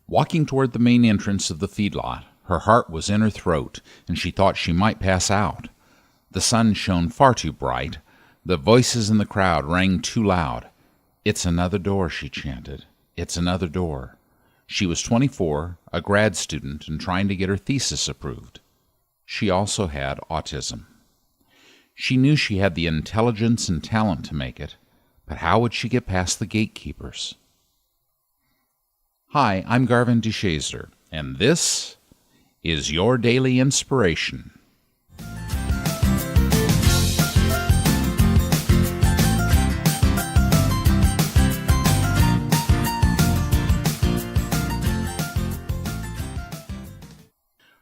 Walking toward the main entrance of the feedlot, her heart was in her throat, and she thought she might pass out. The sun shone far too bright. The voices in the crowd rang too loud. "It's another door," she chanted. "It's another door." She was 24, a grad student, and trying to get her thesis approved. She also had autism. She knew she had the intelligence and talent to make it, but how would she get past the gatekeepers? Hi, I'm Garvin DeShazer, and this is your Daily Inspiration.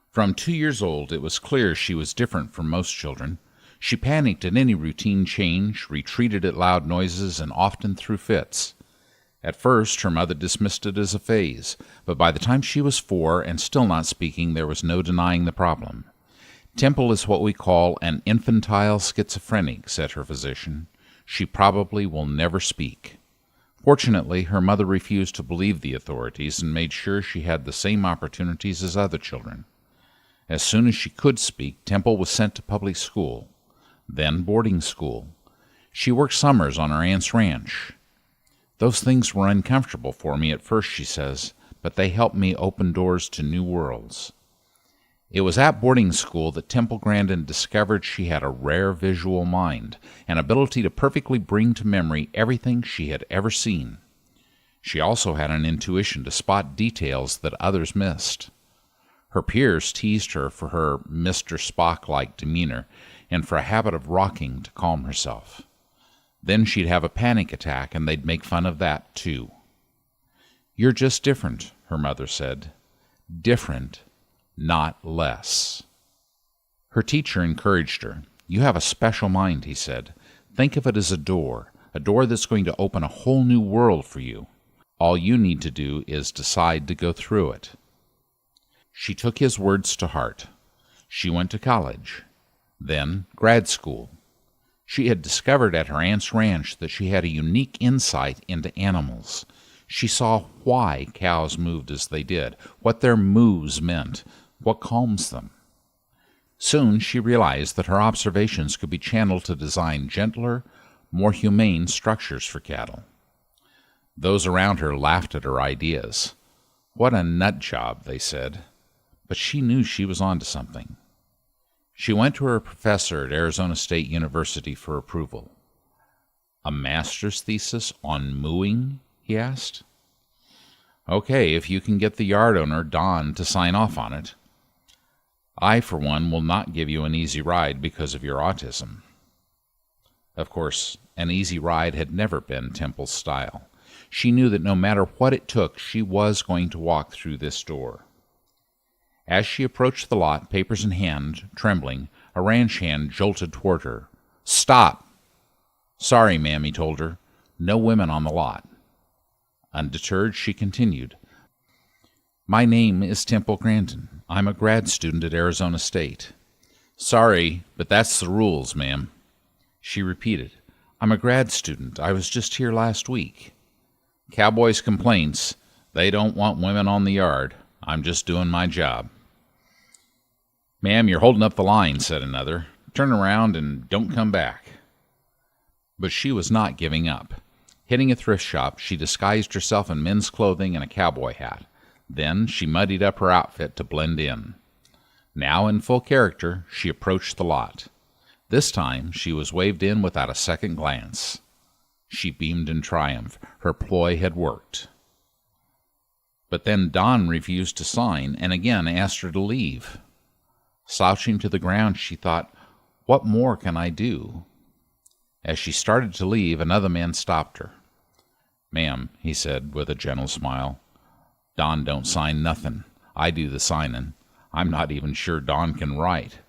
From 2 years old, it was clear she was different from most children. She panicked at any routine change, retreated at loud noises, and often threw fits. At first, her mother dismissed it as a phase, but by the time she was 4 and still not speaking, there was no denying the problem. Temple is what we call an infantile schizophrenic, said her physician. She probably will never speak. Fortunately, her mother refused to believe the authorities and made sure she had the same opportunities as other children. As soon as she could speak, Temple was sent to public school, then boarding school. She worked summers on her aunt's ranch. "Those things were uncomfortable for me at first," she says, "but they helped me open doors to new worlds." It was at boarding school that Temple Grandin discovered she had a rare visual mind, an ability to perfectly bring to memory everything she had ever seen. She also had an intuition to spot details that others missed. Her peers teased her for her Mr. Spock-like demeanor and for a habit of rocking to calm herself. Then she'd have a panic attack, and they'd make fun of that, too. "You're just different," her mother said. "Different, not less." Her teacher encouraged her. "You have a special mind," he said. "Think of it as a door that's going to open a whole new world for you. All you need to do is decide to go through it." She took his words to heart. She went to college, then grad school. She had discovered at her aunt's ranch that she had a unique insight into animals. She saw why cows moved as they did, what their moos meant, what calms them. Soon she realized that her observations could be channeled to design gentler, more humane structures for cattle. Those around her laughed at her ideas. "What a nut job," they said. But she knew she was onto something. She went to her professor at Arizona State University for approval. "A master's thesis on mooing?" he asked. "Okay, if you can get the yard owner, Don, to sign off on it. I, for one, will not give you an easy ride because of your autism." Of course, an easy ride had never been Temple's style. She knew that no matter what it took, she was going to walk through this door. As she approached the lot, papers in hand, trembling, a ranch hand jolted toward her. "Stop!" "Sorry, ma'am," he told her. "No women on the lot." Undeterred, she continued. "My name is Temple Grandin. I'm a grad student at Arizona State." "Sorry, but that's the rules, ma'am." She repeated. "I'm a grad student. I was just here last week." "Cowboys' complaints. They don't want women on the yard. I'm just doing my job." "Ma'am, you're holding up the line," said another. "Turn around and don't come back." But she was not giving up. Hitting a thrift shop, she disguised herself in men's clothing and a cowboy hat. Then she muddied up her outfit to blend in. Now in full character, she approached the lot. This time, she was waved in without a second glance. She beamed in triumph. Her ploy had worked. But then Don refused to sign and again asked her to leave. Slouching to the ground, she thought, "What more can I do?" As she started to leave, another man stopped her. "Ma'am," he said with a gentle smile, "Don don't sign nothing. I do the signin'. I'm not even sure Don can write."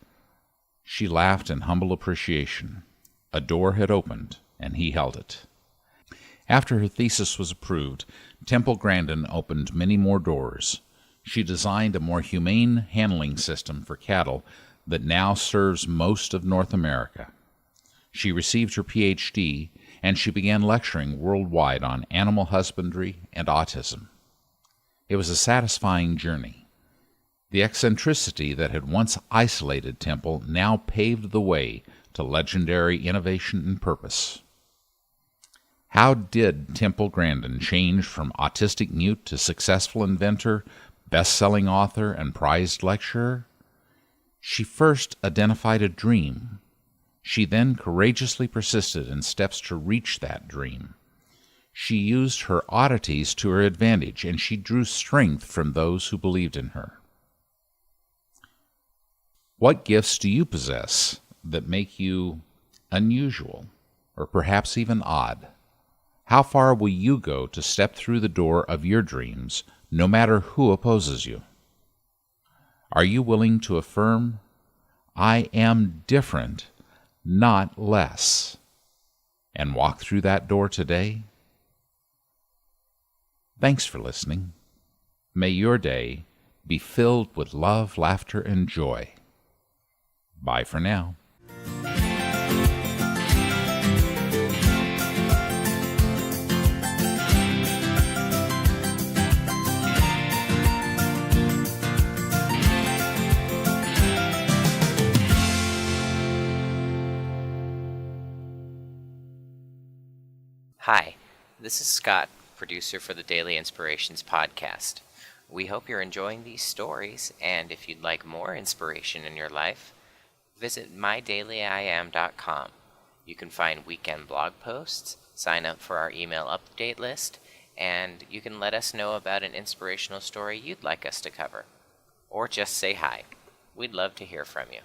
She laughed in humble appreciation. A door had opened, and he held it. After her thesis was approved, Temple Grandin opened many more doors. She designed a more humane handling system for cattle that now serves most of North America. She received her Ph.D., and she began lecturing worldwide on animal husbandry and autism. It was a satisfying journey. The eccentricity that had once isolated Temple now paved the way to legendary innovation and purpose. How did Temple Grandin change from autistic mute to successful inventor, best-selling author, and prized lecturer? She first identified a dream. She then courageously persisted in steps to reach that dream. She used her oddities to her advantage, and she drew strength from those who believed in her. What gifts do you possess that make you unusual, or perhaps even odd? How far will you go to step through the door of your dreams, no matter who opposes you? Are you willing to affirm, "I am different, not less," and walk through that door today? Thanks for listening. May your day be filled with love, laughter, and joy. Bye for now. Hi, this is Scott, producer for the Daily Inspirations podcast. We hope you're enjoying these stories, and if you'd like more inspiration in your life, visit mydailyim.com. You can find weekend blog posts, sign up for our email update list, and you can let us know about an inspirational story you'd like us to cover. Or just say hi. We'd love to hear from you.